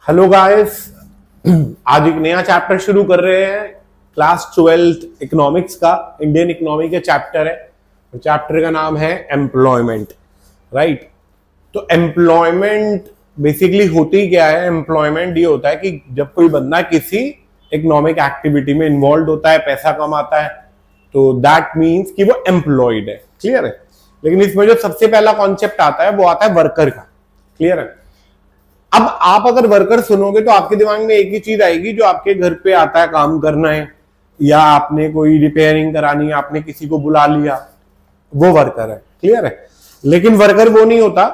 Hello guys, आज एक नया चैप्टर शुरू कर रहे हैं। क्लास 12th इकोनॉमिक्स का इंडियन इकोनॉमी का चैप्टर है। तो चैप्टर का नाम है एम्प्लॉयमेंट, राइट। तो एम्प्लॉयमेंट बेसिकली होती क्या है? एम्प्लॉयमेंट ये होता है कि जब कोई बंदा किसी इकोनॉमिक एक्टिविटी में इन्वॉल्व होता है, पैसा कमाता है, तो दैट मीन्स कि वो एम्प्लॉयड है। क्लियर है। लेकिन इसमें जो सबसे पहला कॉन्सेप्ट आता है वो आता है वर्कर का। क्लियर है। अब आप अगर वर्कर सुनोगे तो आपके दिमाग में एक ही चीज आएगी, जो आपके घर पे आता है काम करना है, या आपने कोई रिपेयरिंग करानी है, आपने किसी को बुला लिया, वो वर्कर है। क्लियर है। लेकिन वर्कर वो नहीं होता।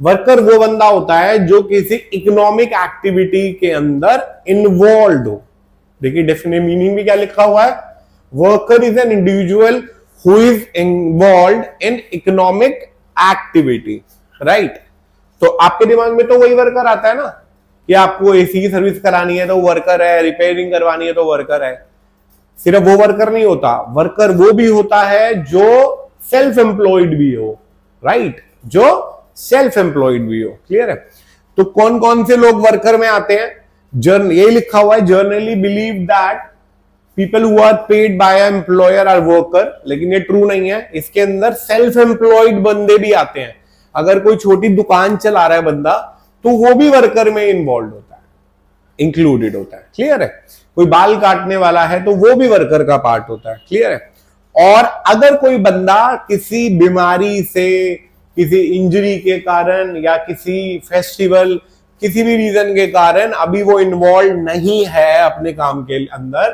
वर्कर वो बंदा होता है जो किसी इकोनॉमिक एक्टिविटी के अंदर इन्वॉल्व हो। देखिए डेफिनेट मीनिंग भी क्या लिखा हुआ है, worker is an individual who is involve in economic activity, right. तो आपके दिमाग में तो वही वर्कर आता है ना, कि आपको एसी की सर्विस करानी है तो वर्कर है, रिपेयरिंग करवानी है तो वर्कर है। सिर्फ वो वर्कर नहीं होता, वर्कर वो भी होता है जो सेल्फ एम्प्लॉयड भी हो, राइट, जो सेल्फ एम्प्लॉयड भी हो। क्लियर है। तो कौन कौन से लोग वर्कर में आते हैं? यही लिखा हुआ है, generally believe that people who are paid by employer are worker. लेकिन ये ट्रू नहीं है। इसके अंदर सेल्फ एम्प्लॉयड बंदे भी आते हैं। अगर कोई छोटी दुकान चला रहा है बंदा, तो वो भी वर्कर में इन्वॉल्व होता है, इंक्लूडेड होता है। क्लियर है। कोई बाल काटने वाला है तो वो भी वर्कर का पार्ट होता है। क्लियर है। और अगर कोई बंदा किसी बीमारी से, किसी इंजरी के कारण, या किसी फेस्टिवल, किसी भी रीजन के कारण अभी वो इन्वॉल्व नहीं है अपने काम के अंदर,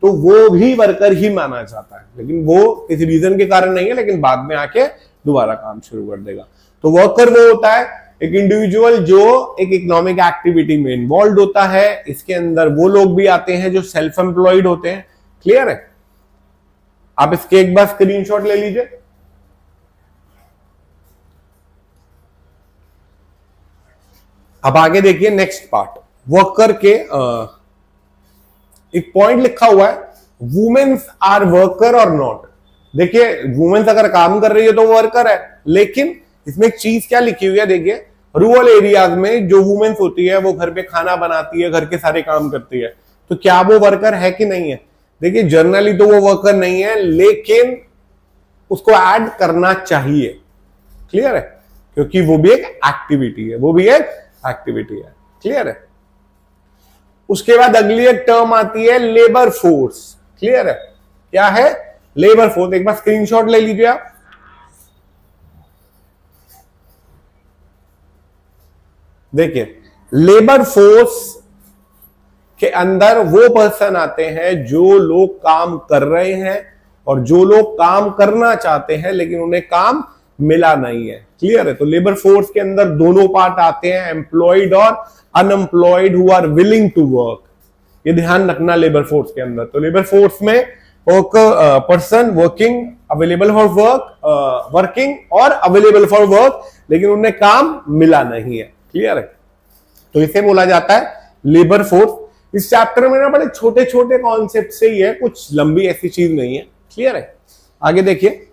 तो वो भी वर्कर ही माना जाता है। लेकिन वो किसी रीजन के कारण नहीं है, लेकिन बाद में आके दोबारा काम शुरू कर देगा। तो वर्कर वो होता है एक इंडिविजुअल जो एक इकोनॉमिक एक्टिविटी में इन्वॉल्व होता है। इसके अंदर वो लोग भी आते हैं जो सेल्फ एम्प्लॉयड होते हैं। क्लियर है। आप इसके एक बार स्क्रीनशॉट ले लीजिए। अब आगे देखिए नेक्स्ट पार्ट, वर्कर के एक पॉइंट लिखा हुआ है, वुमेन्स आर वर्कर और नॉट। देखिए वुमेन्स अगर काम कर रही है तो वो वर्कर है, लेकिन इसमें एक चीज क्या लिखी हुई है, देखिए रूरल एरियाज में जो वुमेन्स होती है वो घर पे खाना बनाती है, घर के सारे काम करती है, तो क्या वो वर्कर है कि नहीं है? देखिए जनरली तो वो वर्कर नहीं है, लेकिन उसको ऐड करना चाहिए। क्लियर है। क्योंकि वो भी एक एक्टिविटी है, वो भी एक एक्टिविटी है। क्लियर है। उसके बाद अगली एक टर्म आती है लेबर फोर्स। क्लियर है। क्या है? Labour force. एक बार स्क्रीनशॉट ले लीजिए आप। देखिए लेबर फोर्स के अंदर वो पर्सन आते हैं जो लोग काम कर रहे हैं और जो लोग काम करना चाहते हैं लेकिन उन्हें काम मिला नहीं है। क्लियर है। तो लेबर फोर्स के अंदर दोनों पार्ट आते हैं, एम्प्लॉयड और unemployed who are willing to work. ये ध्यान रखना लेबर फोर्स के अंदर। तो लेबर फोर्स में person working, available for work, working और अवेलेबल फॉर वर्क, लेकिन उन्हें काम मिला नहीं है। क्लियर है। तो इसे बोला जाता है लेबर फोर्स। इस चैप्टर में ना बड़े छोटे छोटे कॉन्सेप्ट से ही है, कुछ लंबी ऐसी चीज नहीं है। क्लियर है। आगे देखिए,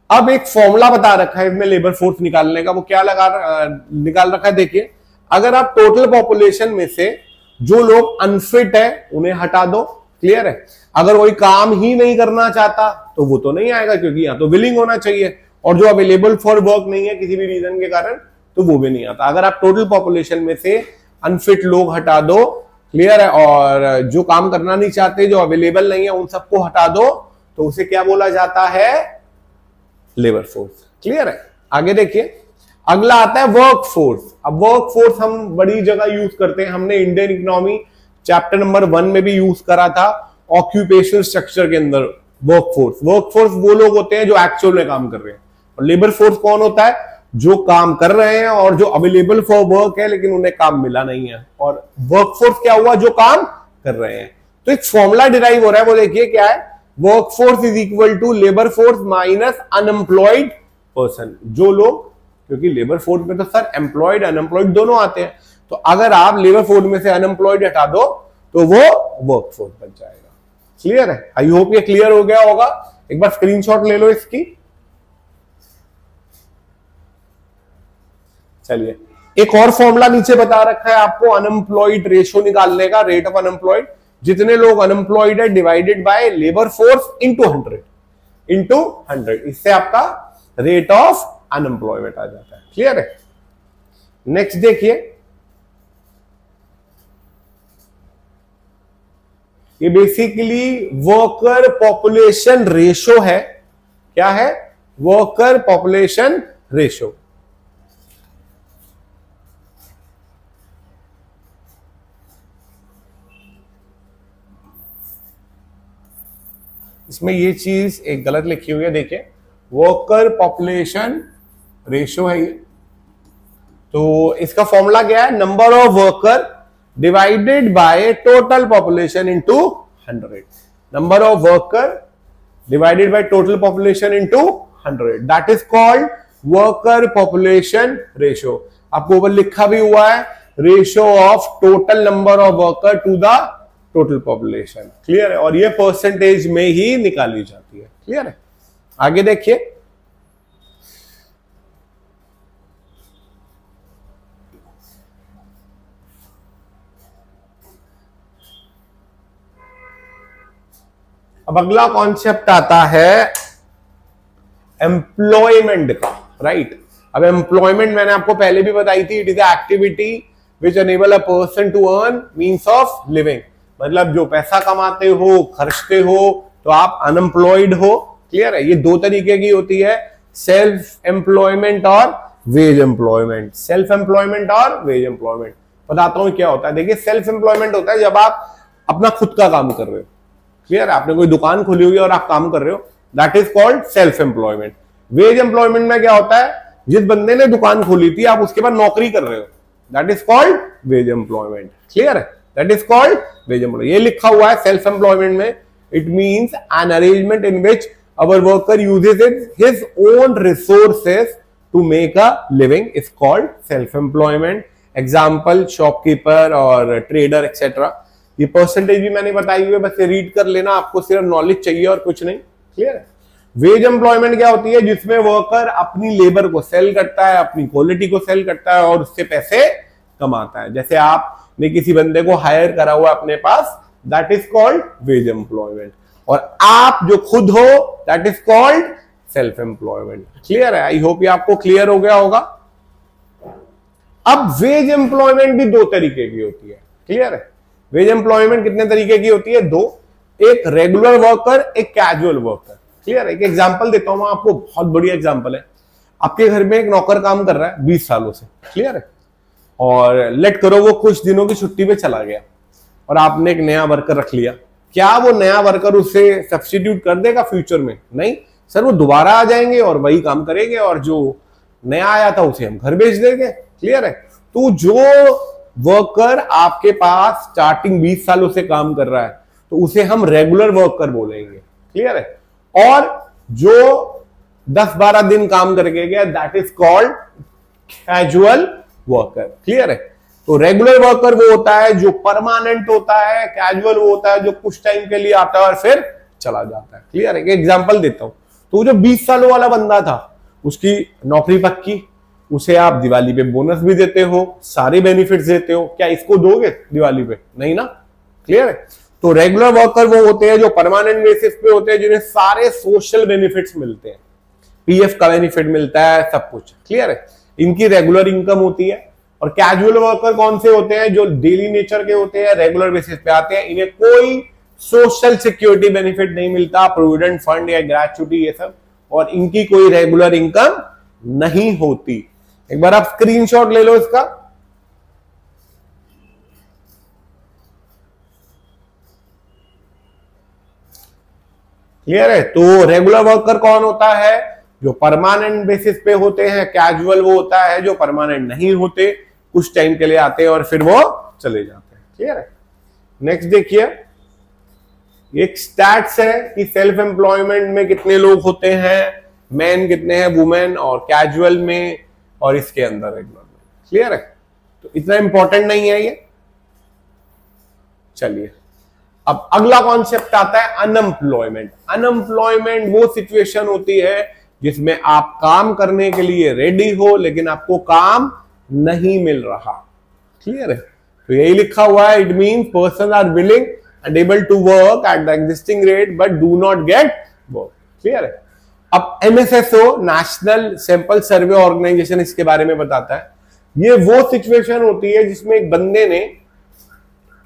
अब एक फॉर्मूला बता रखा है इसमें लेबर फोर्स निकालने का। वो क्या निकाल रखा है, देखिए अगर आप टोटल पॉपुलेशन में से जो लोग अनफिट है उन्हें हटा दो। क्लियर है। अगर कोई काम ही नहीं करना चाहता तो वो तो नहीं आएगा, क्योंकि यहां तो विलिंग होना चाहिए, और जो अवेलेबल फॉर वर्क नहीं है किसी भी रीजन के कारण, तो वो भी नहीं आता। अगर आप टोटल पॉपुलेशन में से अनफिट लोग हटा दो, क्लियर है, और जो काम करना नहीं चाहते, जो अवेलेबल नहीं है, उन सबको हटा दो, तो उसे क्या बोला जाता है? Labour force. क्लियर है। आगे देखिए, अगला आता है वर्क फोर्स। अब वर्क फोर्स हम बड़ी जगह यूज करते हैं। हमने इंडियन इकोनॉमी चैप्टर नंबर 1 में भी यूज करा था, ऑक्यूपेशनल स्ट्रक्चर के अंदर। वर्क फोर्स वो लोग होते हैं जो एक्चुअल में काम कर रहे हैं, और लेबर फोर्स कौन होता है? जो काम कर रहे हैं और जो अवेलेबल फॉर वर्क है लेकिन उन्हें काम मिला नहीं है। और वर्क फोर्स क्या हुआ? जो काम कर रहे हैं। तो एक फॉर्मूला डिराइव हो रहा है, वो देखिए क्या है, work force is equal to labour force minus unemployed person. जो लोग, क्योंकि लेबर फोर्स में तो सर एम्प्लॉयड अनएम्प्लॉयड दोनों आते हैं, तो अगर आप लेबर फोर्स में से अनएम्प्लॉयड हटा दो तो वो वर्क फोर्स बन जाएगा। क्लियर है। आई होप ये क्लियर हो गया होगा। एक बार स्क्रीनशॉट ले लो इसकी। चलिए एक और फॉर्मूला नीचे बता रखा है आपको अनएम्प्लॉयड रेशियो निकालने का, रेट ऑफ अनएम्प्लॉयड, जितने लोग अनएम्प्लॉयड है divided by labour force into 100, इससे आपका रेट ऑफ अनएम्प्लॉयमेंट आ जाता है। क्लियर है? नेक्स्ट देखिए, ये बेसिकली वर्कर पॉपुलेशन रेशो है। क्या है? Worker population ratio. इसमें ये चीज एक गलत लिखी हुई है, देखिए वर्कर पॉपुलेशन रेशो है ये। तो इसका फॉर्मूला क्या है? Number of worker divided by total population into 100। Number of worker divided by total population into 100, that is called worker population ratio. आपको ऊपर लिखा भी हुआ है ratio of total number of worker to the total population. Clear है? और ये percentage में ही निकाली जाती है। क्लियर है? आगे देखिए, अब अगला कॉन्सेप्ट आता है एम्प्लॉयमेंट का, राइट। अब एम्प्लॉयमेंट मैंने आपको पहले भी बताई थी, it is activity which enable a person to earn means of living. मतलब जो पैसा कमाते हो, खर्चते हो, तो आप अनएम्प्लॉयड हो। क्लियर है? ये दो तरीके की होती है, सेल्फ एम्प्लॉयमेंट और वेज एम्प्लॉयमेंट। सेल्फ एम्प्लॉयमेंट और वेज एम्प्लॉयमेंट बताता हूं क्या होता है। देखिए, सेल्फ एम्प्लॉयमेंट होता है जब आप अपना खुद का काम कर रहे हो। क्लियर है? आपने कोई दुकान खोली हुई है और आप काम कर रहे हो, that is called self employment. Veg employment में क्या होता है? जिस बंदे ने दुकान खोली थी, आप उसके बाद नौकरी कर रहे हो, that is called wage employment. Clear है? That is called wage employment. ये लिखा हुआ है सेल्फ एम्प्लॉयमेंट में, it means an arrangement in which our worker uses his own resources to make a living is called self employment. Example shopkeeper और trader etcetera. ये percentage भी मैंने बताई हुई है, बस ये रीड कर लेना, आपको सिर्फ नॉलेज चाहिए और कुछ नहीं। क्लियर है? वेज एम्प्लॉयमेंट क्या होती है? जिसमें वर्कर अपनी लेबर को सेल करता है, अपनी क्वालिटी को सेल करता है और उससे पैसे कमाता है। जैसे आपने किसी बंदे को हायर करा हुआ अपने पास, that is called wage employment. और आप जो खुद हो, that is called self employment. Clear है? आई होप ये आपको क्लियर हो गया होगा। अब वेज एम्प्लॉयमेंट भी दो तरीके की होती है। क्लियर है? वेज एम्प्लॉयमेंट कितने तरीके की होती है? दो, एक रेगुलर वर्कर, एक कैजुअल वर्कर। क्लियर है? एक एग्जांपल देता हूं मैं आपको, बहुत बढ़िया एग्जांपल है। आपके घर में एक नौकर काम कर रहा है 20 सालों से। क्लियर है? और लेट करो वो कुछ दिनों की छुट्टी पे चला गया और आपने एक नया वर्कर रख लिया। क्या वो नया वर्कर उसे सब्स्टिट्यूट कर देगा फ्यूचर में? नहीं सर, वो दोबारा आ जाएंगे और वही काम करेंगे और जो नया आया था उसे हम घर भेज देंगे। क्लियर है? तो जो वर्कर आपके पास स्टार्टिंग 20 सालों से काम कर रहा है, तो उसे हम रेगुलर वर्कर बोलेंगे। क्लियर है? और जो 10-12 दिन काम करके गया, that is called casual worker. Clear है? तो रेगुलर वर्कर वो होता है जो परमानेंट होता है, कैजुअल वो होता है जो कुछ टाइम के लिए आता है और फिर चला जाता है। क्लियर है? एक एग्जांपल देता हूं, तो जो 20 सालों वाला बंदा था, उसकी नौकरी पक्की, उसे आप दिवाली पे बोनस भी देते हो, सारे बेनिफिट्स देते हो, क्या इसको दोगे दिवाली पे? नहीं ना। क्लियर है? तो रेगुलर वर्कर वो होते हैं जो परमानेंट बेसिस पे होते हैं, जिन्हें सारे सोशल बेनिफिट्स मिलते हैं, पीएफ का बेनिफिट मिलता है, सब कुछ। क्लियर है? इनकी रेगुलर इनकम होती है। और कैजुअल वर्कर कौन से होते हैं? जो डेली नेचर के होते हैं, रेगुलर बेसिस पे आते हैं, इन्हें कोई सोशल सिक्योरिटी बेनिफिट नहीं मिलता, प्रोविडेंट फंड या ग्रेच्युटी ये सब, और इनकी कोई रेगुलर इनकम नहीं होती। एक बार आप स्क्रीनशॉट ले लो इसका। क्लियर है? तो रेगुलर वर्कर कौन होता है? जो परमानेंट बेसिस पे होते हैं। कैजुअल वो होता है जो परमानेंट नहीं होते, कुछ टाइम के लिए आते हैं और फिर वो चले जाते हैं। क्लियर है? नेक्स्ट देखिए, एक स्टैट्स है कि सेल्फ एम्प्लॉयमेंट में कितने लोग होते हैं, मैन कितने हैं, वुमेन, और कैजुअल में और इसके अंदर रेगुलर में। क्लियर है? तो इतना इंपॉर्टेंट नहीं है ये। चलिए, अब अगला कॉन्सेप्ट आता है अनएम्प्लॉयमेंट। अनएम्प्लॉयमेंट वो सिचुएशन होती है जिसमें आप काम करने के लिए रेडी हो, लेकिन आपको काम नहीं मिल रहा। क्लियर है? तो यही लिखा हुआ है, it means person are willing and able to work at the existing rate but do not get work. Clear है? अब NSSO, national sample survey organisation, इसके बारे में बताता है। ये वो सिचुएशन होती है जिसमें एक बंदे ने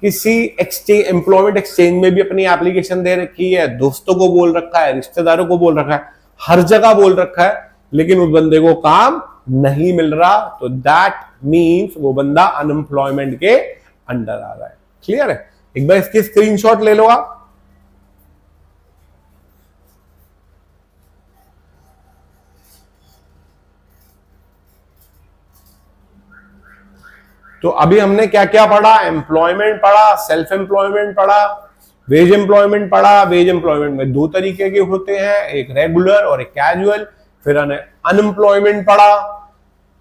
किसी एक्सचेंज, एम्प्लॉयमेंट एक्सचेंज में भी अपनी एप्लीकेशन दे रखी है, दोस्तों को बोल रखा है, रिश्तेदारों को बोल रखा है, हर जगह बोल रखा है, लेकिन उस बंदे को काम नहीं मिल रहा। तो दैट मीन्स वो बंदा अनएम्प्लॉयमेंट के अंडर आ रहा है। क्लियर है? एक बार इसकी स्क्रीनशॉट ले लो आप। तो अभी हमने क्या क्या पढ़ा? एम्प्लॉयमेंट पढ़ा, सेल्फ एम्प्लॉयमेंट पढ़ा, वेज एम्प्लॉयमेंट पढ़ा। वेज एम्प्लॉयमेंट में दो तरीके के होते हैं, एक रेगुलर और एक कैजुअल। फिर अनएम्प्लॉयमेंट पढ़ा।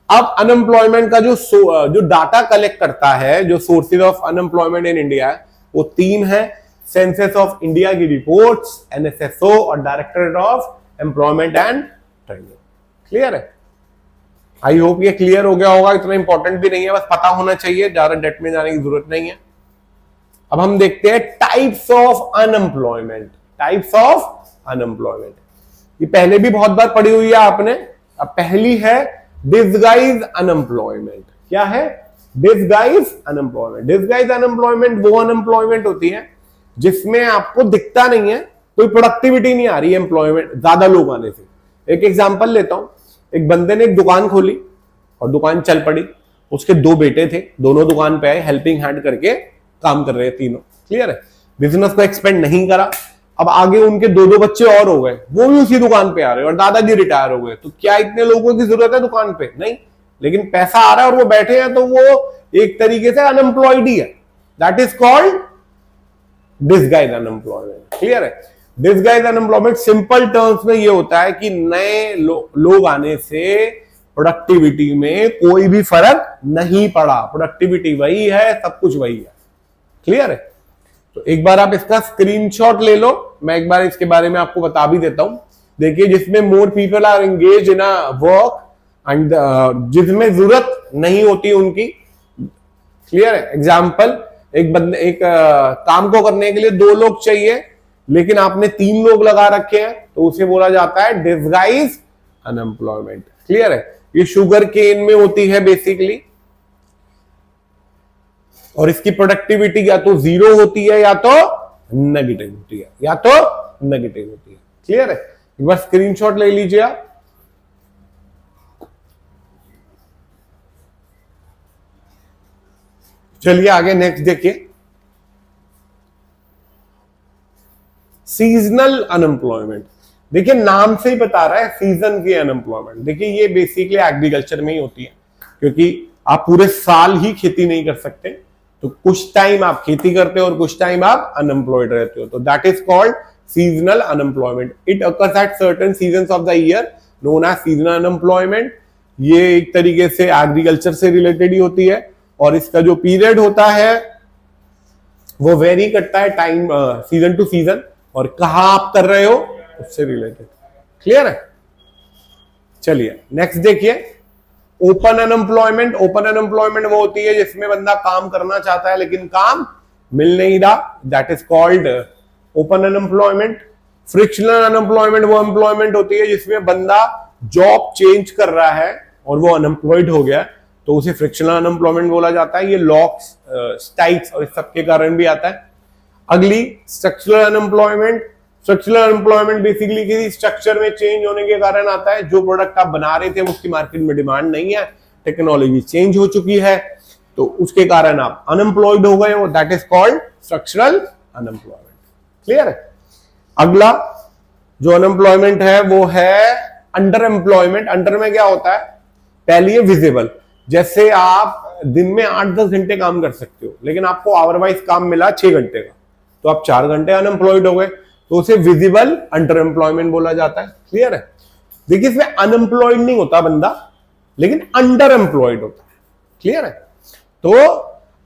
अब अनएम्प्लॉयमेंट का जो डाटा कलेक्ट करता है, जो sources of unemployment in India है, वो तीन है। सेंसस ऑफ इंडिया की रिपोर्ट्स, एनएसएसओ और directorate of employment and training. Clear है? आई होप ये क्लियर हो गया होगा। इतना इंपॉर्टेंट भी नहीं है, बस पता होना चाहिए, ज्यादा डेट में जाने की जरूरत नहीं है। अब हम देखते हैं types of unemployment. Types of unemployment ये पहले भी बहुत बार पढ़ी हुई है आपने। अब पहली है डिसगाइज अनएम्प्लॉयमेंट। क्या है? Disguise unemployment. डिसगाइज अनएम्प्लॉयमेंट वो अनएम्प्लॉयमेंट होती है जिसमें आपको दिखता नहीं है, कोई प्रोडक्टिविटी नहीं आ रही है एम्प्लॉयमेंट ज्यादा लोग आने से। एक एग्जांपल लेता हूं। एक बंदे ने एक दुकान खोली और दुकान चल पड़ी। उसके दो बेटे थे, दोनों दुकान पे आए, हेल्पिंग हैंड करके काम कर रहे हैं तीनों। क्लियर है? बिजनेस को एक्सपेंड नहीं करा। अब आगे उनके दो दो बच्चे और हो गए, वो भी उसी दुकान पे आ रहे हैं, और दादाजी रिटायर हो गए। तो क्या इतने लोगों की जरूरत है दुकान पे? नहीं, लेकिन पैसा आ रहा है और वो बैठे हैं, तो वो एक तरीके से अनएम्प्लॉयड ही है। That is called disguise unemployment. Clear है? डिसगाइज अनएम्प्लॉयमेंट सिंपल टर्म्स में ये होता है कि नए लोग आने से प्रोडक्टिविटी में कोई भी फर्क नहीं पड़ा। प्रोडक्टिविटी वही है, सब कुछ वही है। क्लियर है? तो एक बार आप इसका स्क्रीनशॉट ले लो। मैं एक बार इसके बारे में आपको बता भी देता हूं। देखिए, जिसमें more people are engage in a work and जिसमें जरूरत नहीं होती उनकी। क्लियर है? एग्जाम्पल, एक काम को करने के लिए दो लोग चाहिए, लेकिन आपने तीन लोग लगा रखे हैं, तो उसे बोला जाता है डिसगाइज अनएम्प्लॉयमेंट। क्लियर है? ये शुगर केन में होती है बेसिकली, और इसकी प्रोडक्टिविटी या तो जीरो होती है या तो नेगेटिव होती है, या तो नेगेटिव होती है। क्लियर है? एक बार स्क्रीनशॉट ले लीजिए आप। चलिए आगे नेक्स्ट देखिए, सीजनल अनएम्प्लॉयमेंट। देखिए, नाम से ही बता रहा है सीजन की अनएम्प्लॉयमेंट। देखिए, ये बेसिकली एग्रीकल्चर में ही होती है, क्योंकि आप पूरे साल ही खेती नहीं कर सकते। तो कुछ टाइम आप खेती करते हो और कुछ टाइम आप अनएम्प्लॉयड रहते हो, तो that is called seasonal unemployment. It occurs at certain seasons of the year, known as seasonal unemployment. ये एक तरीके से एग्रीकल्चर से रिलेटेड ही होती है, और इसका जो पीरियड होता है वो वेरी करता है टाइम, सीजन टू सीजन, और कहां आप कर रहे हो उससे रिलेटेड। क्लियर है? चलिए नेक्स्ट देखिए, ओपन अनएम्प्लॉयमेंट। ओपन अनएम्प्लॉयमेंट वो होती है जिसमें बंदा काम करना चाहता है लेकिन काम मिल नहीं रहा, that is called open unemployment. Frictional unemployment वो एम्प्लॉयमेंट होती है जिसमें बंदा जॉब चेंज कर रहा है और वो अनएम्प्लॉयड हो गया, तो उसे फ्रिक्शनल अनएम्प्लॉयमेंट बोला जाता है। ये लॉक्स, स्ट्राइक्स और इस सबके कारण भी आता है। अगली structural unemployment. Structural unemployment basically किसी स्ट्रक्चर में चेंज होने के कारण आता है। जो प्रोडक्ट आप बना रहे थे उसकी मार्केट में डिमांड नहीं है, टेक्नोलॉजी चेंज हो चुकी है, तो उसके कारण आप अनएम्प्लॉयड हो गए हो, that is called structural unemployment. Clear है? अगला जो अनएम्प्लॉयमेंट है वो है अंडर एम्प्लॉयमेंट। अंडर में क्या होता है? पहले ये विजिबल, जैसे आप दिन में 8-10 घंटे काम कर सकते हो, लेकिन आपको आवर वाइज काम मिला 6 घंटे का, तो आप 4 घंटे अनएम्प्लॉयड हो गए, तो उसे विजिबल अंडर एम्प्लॉयमेंट बोला जाता है। क्लियर है? देखिए, इसमें अनएम्प्लॉयड नहीं होता बंदा, लेकिन अंडर एम्प्लॉयड होता है। क्लियर है? तो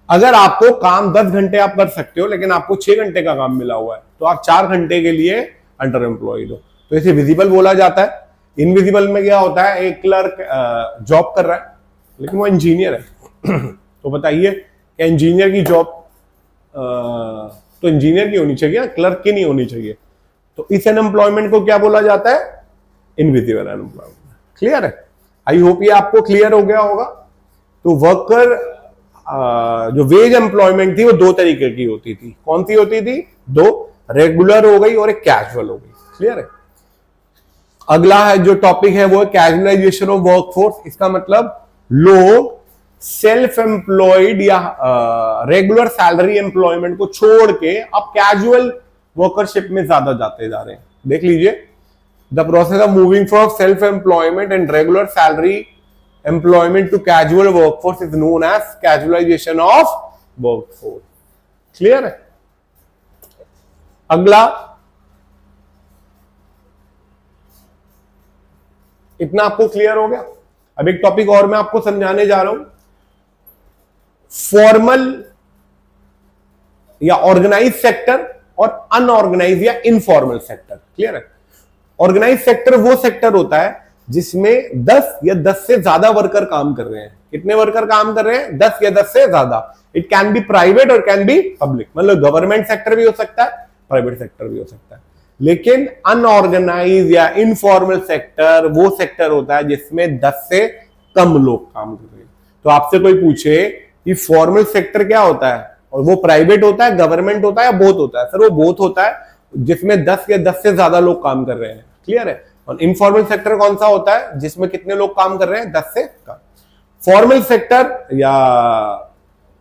अगर आपको काम 10 घंटे आप कर सकते हो, लेकिन आपको 6 घंटे का काम मिला हुआ है, तो आप 4 घंटे के लिए अंडर एम्प्लॉयड हो, तो इसे विजिबल बोला जाता है। इनविजिबल में क्या होता है? एक क्लर्क जॉब कर रहा है, लेकिन वो इंजीनियर है। तो बताइए कि इंजीनियर की जॉब तो इंजीनियर की होनी चाहिए, क्लर्क की नहीं होनी चाहिए। तो इस अनएम्प्लॉयमेंट को क्या बोला जाता है? Invisible unemployment. क्लियर है? आई होप ये आपको क्लियर हो गया होगा। तो वर्कर जो वेज एम्प्लॉयमेंट थी वो दो तरीके की होती थी। कौन सी होती थी? दो, रेगुलर हो गई और एक कैजुअल हो गई। क्लियर है? अगला है जो टॉपिक है वो है कैजुअलाइजेशन ऑफ वर्कफोर्स। इसका मतलब लोग सेल्फ एम्प्लॉयड या रेगुलर सैलरी एम्प्लॉयमेंट को छोड़ के अब कैजुअल वर्करशिप में ज्यादा जाते जा रहे हैं। देख लीजिए, the process of moving from self employment and regular salary employment to casual workforce is known as casualisation of workforce. Clear है? अगला, इतना आपको क्लियर हो गया? अब एक टॉपिक और मैं आपको समझाने जा रहा हूं, फॉर्मल या ऑर्गेनाइज सेक्टर और अनऑर्गेनाइज या इनफॉर्मल सेक्टर। क्लियर है? ऑर्गेनाइज सेक्टर वो सेक्टर होता है जिसमें 10 या 10 से ज्यादा वर्कर काम कर रहे हैं। कितने वर्कर काम कर रहे हैं? 10 या 10 से ज्यादा। इट कैन बी प्राइवेट और कैन बी पब्लिक, मतलब गवर्नमेंट सेक्टर भी हो सकता है, प्राइवेट सेक्टर भी हो सकता है। लेकिन अनऑर्गेनाइज या इनफॉर्मल सेक्टर वो सेक्टर होता है जिसमें 10 से कम लोग काम कर रहे हैं। तो आपसे कोई पूछे कि फॉर्मल सेक्टर क्या होता है और वो प्राइवेट होता है, गवर्नमेंट होता है या बोथ होता है? सर वो बोथ होता है, जिसमें 10 या 10 से ज्यादा लोग काम कर रहे हैं। क्लियर है? और इनफॉर्मल सेक्टर कौन सा होता है? जिसमें कितने लोग काम कर रहे हैं? 10 से कम। फॉर्मल सेक्टर या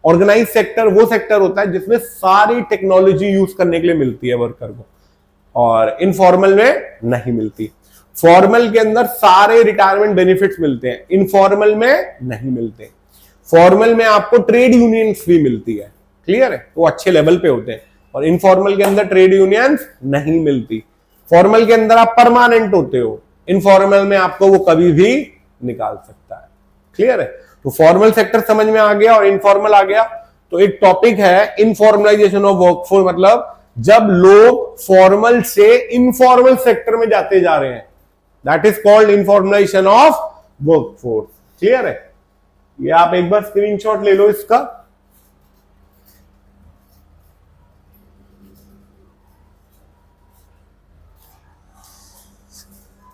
ऑर्गेनाइज सेक्टर वो सेक्टर होता है जिसमें सारी टेक्नोलॉजी यूज करने के लिए मिलती है वर्कर को, और इनफॉर्मल में नहीं मिलती। फॉर्मल के अंदर सारे रिटायरमेंट बेनिफिट्स मिलते हैं, इनफॉर्मल में नहीं मिलते। फॉर्मल में आपको ट्रेड यूनियंस भी मिलती है। क्लियर है? तो अच्छे लेवल पे होते हैं। और इनफॉर्मल के अंदर ट्रेड यूनियंस नहीं मिलती। फॉर्मल के अंदर आप परमानेंट होते हो, इनफॉर्मल में आपको वो कभी भी निकाल सकता है। क्लियर है? तो फॉर्मल सेक्टर समझ में आ गया और इनफॉर्मल आ गया। तो एक टॉपिक है इनफॉर्मलाइजेशन ऑफ वर्कफोर्स, मतलब जब लोग फॉर्मल से इनफॉर्मल सेक्टर में जाते जा रहे हैं, that is called informalisation of workforce. Clear है? ये आप एक बार स्क्रीनशॉट ले लो इसका।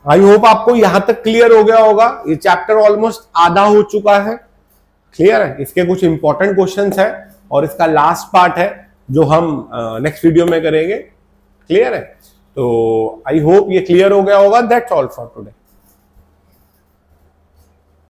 आई होप आपको यहां तक क्लियर हो गया होगा। ये चैप्टर ऑलमोस्ट आधा हो चुका है। क्लियर है? इसके कुछ इंपॉर्टेंट क्वेश्चंस है और इसका लास्ट पार्ट है जो हम नेक्स्ट वीडियो में करेंगे। क्लियर है? तो आई होप ये क्लियर हो गया होगा। That's all for today.